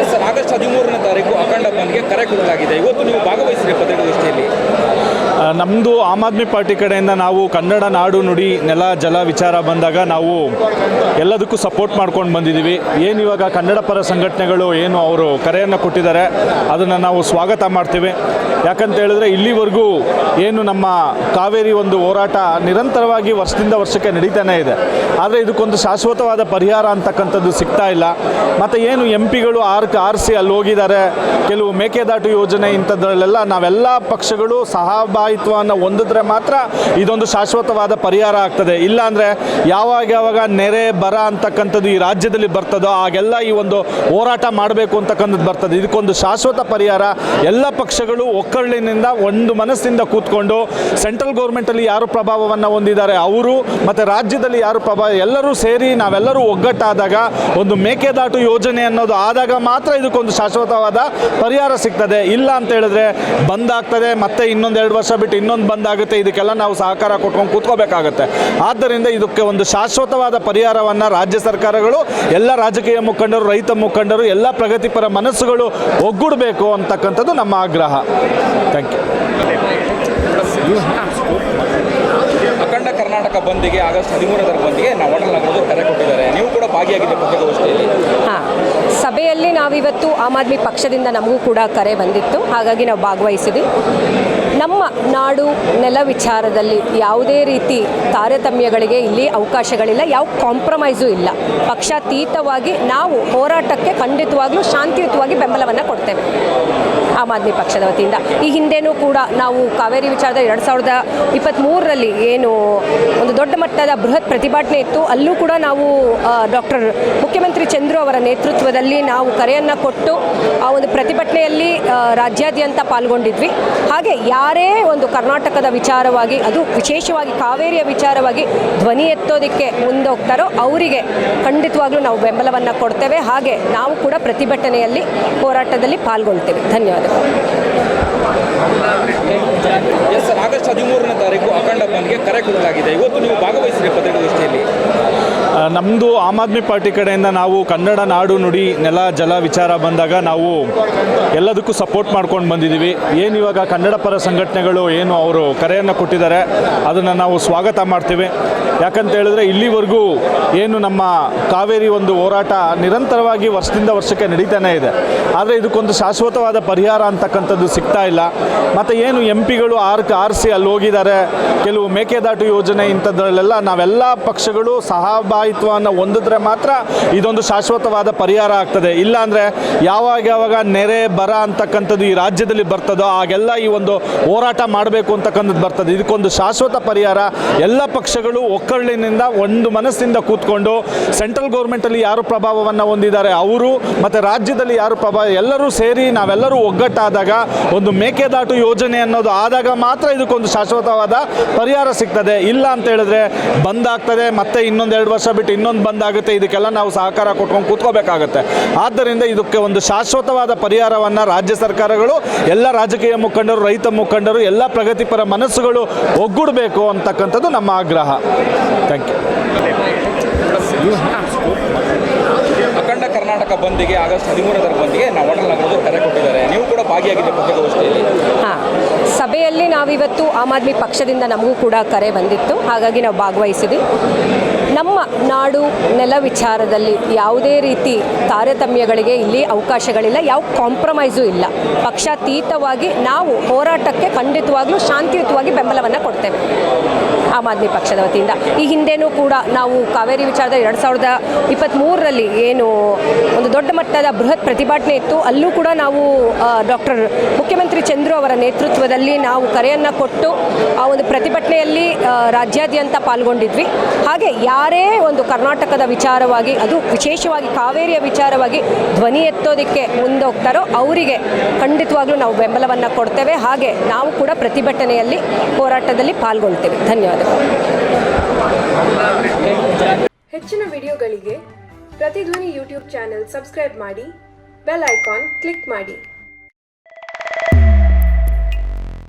Yes sir, August 13ನೇ ತಾರೀಕು ಅಖಂಡ ಬಂದ್ಗೆ ಕರೆ ಕೊಡಲಾಗಿದೆ. ಇವತ್ತು ನೀವು ಭಾಗವಹಿಸಿರಿ ಪತ್ರಿಕಾಗೋಷ್ಠಿಯಲ್ಲಿ. ನಮ್ಮದು ಆಮ್ ಆದ್ಮಿ ಪಾರ್ಟಿ ಕಡೆಯಿಂದ ನಾವು ಕನ್ನಡ ನಾಡು ನುಡಿ ನೆಲ ಜಲ ವಿಚಾರ ಬಂದಾಗ ನಾವು ಎಲ್ಲದಕ್ಕೂ ಸಪೋರ್ಟ್ ಮಾಡ್ಕೊಂಡು ಬಂದಿದ್ದೀವಿ. ಏನು ಇವಾಗ ಕನ್ನಡ ಪರ ಸಂಘಟನೆಗಳು ಏನು ಅವರು ಕರೆಯನ್ನು ಕೊಟ್ಟಿದ್ದಾರೆ ಅದನ್ನು ನಾವು ಸ್ವಾಗತ ಮಾಡ್ತೀವಿ. ಯಾಕಂತ ಹೇಳಿದ್ರೆ ಇಲ್ಲಿವರೆಗೂ ಏನು ನಮ್ಮ ಕಾವೇರಿ ಒಂದು ಹೋರಾಟ ನಿರಂತರವಾಗಿ ವರ್ಷದಿಂದ ವರ್ಷಕ್ಕೆ ನಡೀತಾನೆ ಇದೆ. ಆದರೆ ಇದಕ್ಕೊಂದು ಶಾಶ್ವತವಾದ ಪರಿಹಾರ ಅಂತಕ್ಕಂಥದ್ದು ಸಿಗ್ತಾ ಇಲ್ಲ. ಮತ್ತು ಏನು ಎಂ ಪಿಗಳು ಆರಿಸಿ ಅಲ್ಲಿ ಹೋಗಿದ್ದಾರೆ, ಕೆಲವು ಮೇಕೆದಾಟು ಯೋಜನೆ ಇಂಥದ್ರಲ್ಲೆಲ್ಲ ನಾವೆಲ್ಲ ಪಕ್ಷಗಳು ಸಹಭಾಗಿತ್ವವನ್ನು ಹೊಂದಿದ್ರೆ ಮಾತ್ರ ಇದೊಂದು ಶಾಶ್ವತವಾದ ಪರಿಹಾರ ಆಗ್ತದೆ. ಇಲ್ಲಾಂದರೆ ಯಾವಾಗ ನೆರೆ ಬರ ಅಂತಕ್ಕಂಥದ್ದು ಈ ರಾಜ್ಯದಲ್ಲಿ ಬರ್ತದೋ ಆಗೆಲ್ಲ ಈ ಒಂದು ಹೋರಾಟ ಮಾಡಬೇಕು ಅಂತಕ್ಕಂಥದ್ದು ಬರ್ತದೆ. ಇದಕ್ಕೊಂದು ಶಾಶ್ವತ ಪರಿಹಾರ ಎಲ್ಲ ಪಕ್ಷಗಳು ಒಕ್ಕಲಿನಿಂದ ಒಂದು ಮನಸ್ಸಿನಿಂದ ಕೂತ್ಕೊಂಡು ಸೆಂಟ್ರಲ್ ಗೌರ್ಮೆಂಟಲ್ಲಿ ಯಾರು ಪ್ರಭಾವವನ್ನು ಹೊಂದಿದ್ದಾರೆ ಅವರು ಮತ್ತು ರಾಜ್ಯದಲ್ಲಿ ಯಾರು ಪ್ರಭಾವ ಎಲ್ಲರೂ ಸೇರಿ ನಾವೆಲ್ಲರೂ ಒಗ್ಗಟ್ಟಾದಾಗ ಒಂದು ಮೇಕೆದಾಟು ಯೋಜನೆ ಅನ್ನೋದು ಆದಾಗ ಮಾತ್ರ ಇದಕ್ಕೊಂದು ಶಾಶ್ವತವಾದ ಪರಿಹಾರ ಸಿಗ್ತದೆ. ಇಲ್ಲ ಅಂತ ಹೇಳಿದ್ರೆ ಬಂದಾಗ್ತದೆ, ಮತ್ತೆ ಇನ್ನೊಂದು 2 ವರ್ಷ ಬಿಟ್ಟು ಇನ್ನೊಂದು ಬಂದಾಗುತ್ತೆ. ಇದಕ್ಕೆಲ್ಲ ನಾವು ಸಹಕಾರ ಕೊಟ್ಕೊಂಡು ಕೂತ್ಕೋಬೇಕಾಗತ್ತೆ. ಆದ್ದರಿಂದ ಇದಕ್ಕೆ ಒಂದು ಶಾಶ್ವತವಾದ ಪರಿಹಾರವನ್ನು ರಾಜ್ಯ ಸರ್ಕಾರಗಳು, ಎಲ್ಲ ರಾಜಕೀಯ ಮುಖಂಡರು, ರೈತ ಮುಖಂಡರು, ಎಲ್ಲ ಪ್ರಗತಿಪರ ಮನಸ್ಸುಗಳು ಒಗ್ಗೂಡಬೇಕು ಅಂತಕ್ಕಂಥದ್ದು ನಮ್ಮ ಆಗ್ರಹ. Thank you. ಅಖಂಡ ಕರ್ನಾಟಕ ಬಂದ್ಗೆ ಆಗಸ್ಟ್ 13ನೇ ತಾರೀಕು ಬಂದ್ಗೆ ನಾವು ನಗರದವರು ಕರೆ ಕೊಟ್ಟಿದ್ದಾರೆ. ನೀವು ಕೂಡ ಭಾಗಿಯಾಗಿದ್ದೆ ಪತ್ರಿಕಾಗೋಷ್ಠಿಯಲ್ಲಿ. ಸಭೆಯಲ್ಲಿ ನಾವಿವತ್ತು ಆಮ್ ಆದ್ಮಿ ಪಕ್ಷದಿಂದ ನಮಗೂ ಕೂಡ ಕರೆ ಬಂದಿತ್ತು, ಹಾಗಾಗಿ ನಾವು ಭಾಗವಹಿಸಿದ್ವಿ. ನಮ್ಮ ನಾಡು ನೆಲ ವಿಚಾರದಲ್ಲಿ ಯಾವುದೇ ರೀತಿ ತಾರತಮ್ಯಗಳಿಗೆ ಇಲ್ಲಿ ಅವಕಾಶಗಳಿಲ್ಲ, ಯಾವ ಕಾಂಪ್ರಮೈಸು ಇಲ್ಲ. ಪಕ್ಷಾತೀತವಾಗಿ ನಾವು ಹೋರಾಟಕ್ಕೆ ಖಂಡಿತವಾಗ್ಲೂ ಶಾಂತಿಯುತವಾಗಿ ಬೆಂಬಲವನ್ನು ಕೊಡ್ತೇವೆ ಆಮ್ ಆದ್ಮಿ ಪಕ್ಷದ ವತಿಯಿಂದ. ಈ ಹಿಂದೆನೂ ಕೂಡ ನಾವು ಕಾವೇರಿ ವಿಚಾರದ 2023ರಲ್ಲಿ ಏನು ಒಂದು ದೊಡ್ಡ ಮಟ್ಟದ ಬೃಹತ್ ಪ್ರತಿಭಟನೆ ಇತ್ತು, ಅಲ್ಲೂ ಕೂಡ ನಾವು ಡಾಕ್ಟರ್ ಮುಖ್ಯಮಂತ್ರಿ ಚಂದ್ರು ಅವರ ನೇತೃತ್ವದಲ್ಲಿ ನಾವು ಕರೆಯನ್ನು ಕೊಟ್ಟು ಆ ಒಂದು ಪ್ರತಿಭಟನೆಯಲ್ಲಿ ರಾಜ್ಯಾದ್ಯಂತ ಪಾಲ್ಗೊಂಡಿದ್ವಿ. ಹಾಗೆ ಯಾರೇ ಒಂದು ಕರ್ನಾಟಕದ ವಿಚಾರವಾಗಿ, ಅದು ವಿಶೇಷವಾಗಿ ಕಾವೇರಿಯ ವಿಚಾರವಾಗಿ ಧ್ವನಿ ಎತ್ತೋದಕ್ಕೆ ಮುಂದೋಗ್ತಾರೋ ಅವರಿಗೆ ಖಂಡಿತವಾಗ್ಲೂ ನಾವು ಬೆಂಬಲವನ್ನು ಕೊಡ್ತೇವೆ. ಹಾಗೆ ನಾವು ಕೂಡ ಪ್ರತಿಭಟನೆಯಲ್ಲಿ ಹೋರಾಟದಲ್ಲಿ ಪಾಲ್ಗೊಳ್ತೇವೆ. ಧನ್ಯವಾದಗಳು. ಎಸ್ ಸರ್, ಆಗಸ್ಟ್ 13ನೇ ತಾರೀಕು ಅಖಂಡ ಬಂದ್ಗೆ ಕರೆ ಕೊಡಲಾಗಿದೆ. ಇವತ್ತು ನೀವು ಭಾಗವಹಿಸಿರಿ ಪತ್ರಿಕಾಗೋಷ್ಠಿಯಲ್ಲಿ. ನಮ್ಮದು ಆಮ್ ಆದ್ಮಿ ಪಾರ್ಟಿ ಕಡೆಯಿಂದ ನಾವು ಕನ್ನಡ ನಾಡು ನುಡಿ ನೆಲ ಜಲ ವಿಚಾರ ಬಂದಾಗ ನಾವು ಎಲ್ಲದಕ್ಕೂ ಸಪೋರ್ಟ್ ಮಾಡ್ಕೊಂಡು ಬಂದಿದ್ದೀವಿ. ಏನು ಇವಾಗ ಕನ್ನಡ ಪರ ಸಂಘಟನೆಗಳು ಏನು ಅವರು ಕರೆಯನ್ನು ಕೊಟ್ಟಿದ್ದಾರೆ ಅದನ್ನು ನಾವು ಸ್ವಾಗತ ಮಾಡ್ತೀವಿ. ಯಾಕಂತ ಹೇಳಿದ್ರೆ ಇಲ್ಲಿವರೆಗೂ ಏನು ನಮ್ಮ ಕಾವೇರಿ ಒಂದು ಹೋರಾಟ ನಿರಂತರವಾಗಿ ವರ್ಷದಿಂದ ವರ್ಷಕ್ಕೆ ನಡೀತಾನೆ ಇದೆ. ಆದರೆ ಇದಕ್ಕೊಂದು ಶಾಶ್ವತವಾದ ಪರಿಹಾರ ಅಂತಕ್ಕಂಥದ್ದು ಸಿಗ್ತಾ ಇಲ್ಲ. ಮತ್ತು ಏನು ಎಂ ಪಿಗಳು ಆರಿಸಿ ಅಲ್ಲಿ ಹೋಗಿದ್ದಾರೆ, ಕೆಲವು ಮೇಕೆದಾಟು ಯೋಜನೆ ಇಂಥದ್ರಲ್ಲೆಲ್ಲ ನಾವೆಲ್ಲ ಪಕ್ಷಗಳು ಸಹಭಾಗಿತ್ವವನ್ನು ಹೊಂದಿದ್ರೆ ಮಾತ್ರ ಇದೊಂದು ಶಾಶ್ವತವಾದ ಪರಿಹಾರ ಆಗ್ತದೆ. ಇಲ್ಲಾಂದರೆ ಯಾವಾಗ ನೆರೆ ಬರ ಅಂತಕ್ಕಂಥದ್ದು ಈ ರಾಜ್ಯದಲ್ಲಿ ಬರ್ತದೋ ಆಗೆಲ್ಲ ಈ ಒಂದು ಹೋರಾಟ ಮಾಡಬೇಕು ಅಂತಕ್ಕಂಥದ್ದು ಬರ್ತದೆ. ಇದಕ್ಕೊಂದು ಶಾಶ್ವತ ಪರಿಹಾರ ಎಲ್ಲ ಪಕ್ಷಗಳು ಒಕ್ಕಲಿನಿಂದ ಒಂದು ಮನಸ್ಸಿನಿಂದ ಕೂತ್ಕೊಂಡು ಸೆಂಟ್ರಲ್ ಗೌರ್ಮೆಂಟಲ್ಲಿ ಯಾರು ಪ್ರಭಾವವನ್ನು ಹೊಂದಿದ್ದಾರೆ ಅವರು ಮತ್ತು ರಾಜ್ಯದಲ್ಲಿ ಯಾರು ಪ್ರಭಾವ ಎಲ್ಲರೂ ಸೇರಿ ನಾವೆಲ್ಲರೂ ಒಗ್ಗಟ್ಟಾದಾಗ ಒಂದು ಮೇಕೆದಾಟು ಯೋಜನೆ ಅನ್ನೋದು ಆದಾಗ ಮಾತ್ರ ಇದಕ್ಕೊಂದು ಶಾಶ್ವತವಾದ ಪರಿಹಾರ ಸಿಗ್ತದೆ. ಇಲ್ಲ ಅಂತ ಹೇಳಿದ್ರೆ ಬಂದಾಗ್ತದೆ, ಮತ್ತೆ ಇನ್ನೊಂದು 2 ವರ್ಷ ಬಿಟ್ಟು ಇನ್ನೊಂದು ಬಂದಾಗುತ್ತೆ. ಇದಕ್ಕೆಲ್ಲ ನಾವು ಸಹಕಾರ ಕೊಟ್ಕೊಂಡು ಕೂತ್ಕೋಬೇಕಾಗತ್ತೆ. ಆದ್ದರಿಂದ ಇದಕ್ಕೆ ಒಂದು ಶಾಶ್ವತವಾದ ಪರಿಹಾರವನ್ನು ರಾಜ್ಯ ಸರ್ಕಾರಗಳು, ಎಲ್ಲ ರಾಜಕೀಯ ಮುಖಂಡರು, ರೈತ ಮುಖಂಡರು, ಎಲ್ಲ ಪ್ರಗತಿಪರ ಮನಸ್ಸುಗಳು ಒಗ್ಗೂಡಬೇಕು ಅಂತಕ್ಕಂಥದ್ದು ನಮ್ಮ ಆಗ್ರಹ. Thank you. ಅಖಂಡ ಕರ್ನಾಟಕ ಬಂದ್ಗೆ ಆಗಸ್ಟ್ 13ನೇ ತಾರೀಕು ಬಂದ್ಗೆ ನಾವು ನಗರದವರು ಕರೆ ಕೊಟ್ಟಿದ್ದಾರೆ. ನೀವು ಕೂಡ ಭಾಗಿಯಾಗಿದ್ದೆ ಪತ್ರಿಕಾಗೋಷ್ಠಿಯಲ್ಲಿ. ಸಭೆಯಲ್ಲಿ ನಾವಿವತ್ತು ಆಮ್ ಆದ್ಮಿ ಪಕ್ಷದಿಂದ ನಮಗೂ ಕೂಡ ಕರೆ ಬಂದಿತ್ತು, ಹಾಗಾಗಿ ನಾವು ಭಾಗವಹಿಸಿದ್ವಿ. ನಮ್ಮ ನಾಡು ನೆಲ ವಿಚಾರದಲ್ಲಿ ಯಾವುದೇ ರೀತಿ ತಾರತಮ್ಯಗಳಿಗೆ ಇಲ್ಲಿ ಅವಕಾಶಗಳಿಲ್ಲ, ಯಾವ ಕಾಂಪ್ರಮೈಸು ಇಲ್ಲ. ಪಕ್ಷಾತೀತವಾಗಿ ನಾವು ಹೋರಾಟಕ್ಕೆ ಖಂಡಿತವಾಗ್ಲೂ ಶಾಂತಿಯುತವಾಗಿ ಬೆಂಬಲವನ್ನು ಕೊಡ್ತೇವೆ ಆಮ್ ಆದ್ಮಿ ಪಕ್ಷದ ವತಿಯಿಂದ. ಈ ಹಿಂದೆನೂ ಕೂಡ ನಾವು ಕಾವೇರಿ ವಿಚಾರದ 2023ರಲ್ಲಿ ಏನು ಒಂದು ದೊಡ್ಡ ಮಟ್ಟದ ಬೃಹತ್ ಪ್ರತಿಭಟನೆ ಇತ್ತು, ಅಲ್ಲೂ ಕೂಡ ನಾವು ಡಾಕ್ಟರ್ ಮುಖ್ಯಮಂತ್ರಿ ಚಂದ್ರು ಅವರ ನೇತೃತ್ವದಲ್ಲಿ ನಾವು ಕರೆಯನ್ನು ಕೊಟ್ಟು ಆ ಒಂದು ಪ್ರತಿಭಟನೆಯಲ್ಲಿ ರಾಜ್ಯಾದ್ಯಂತ ಪಾಲ್ಗೊಂಡಿದ್ವಿ. ಹಾಗೆ ಯಾರೇ ಒಂದು ಕರ್ನಾಟಕದ ವಿಚಾರವಾಗಿ, ಅದು ವಿಶೇಷವಾಗಿ ಕಾವೇರಿಯ ವಿಚಾರವಾಗಿ ಧ್ವನಿ ಎತ್ತೋದಕ್ಕೆ ಮುಂದೋಗ್ತಾರೋ ಅವರಿಗೆ ಖಂಡಿತವಾಗ್ಲೂ ನಾವು ಬೆಂಬಲವನ್ನು ಕೊಡ್ತೇವೆ. ಹಾಗೆ ನಾವು ಕೂಡ ಪ್ರತಿಭಟನೆಯಲ್ಲಿ ಹೋರಾಟದಲ್ಲಿ ಪಾಲ್ಗೊಳ್ತೇವೆ. ಧನ್ಯವಾದಗಳು. ಹೆಚ್ಚಿನ ವಿಡಿಯೋಗಳಿಗೆ ಪ್ರತಿಧ್ವನಿ ಯೂಟ್ಯೂಬ್ ಚಾನೆಲ್ ಸಬ್ಸ್ಕ್ರೈಬ್ ಮಾಡಿ, ಬೆಲ್ ಐಕಾನ್ ಕ್ಲಿಕ್ ಮಾಡಿ.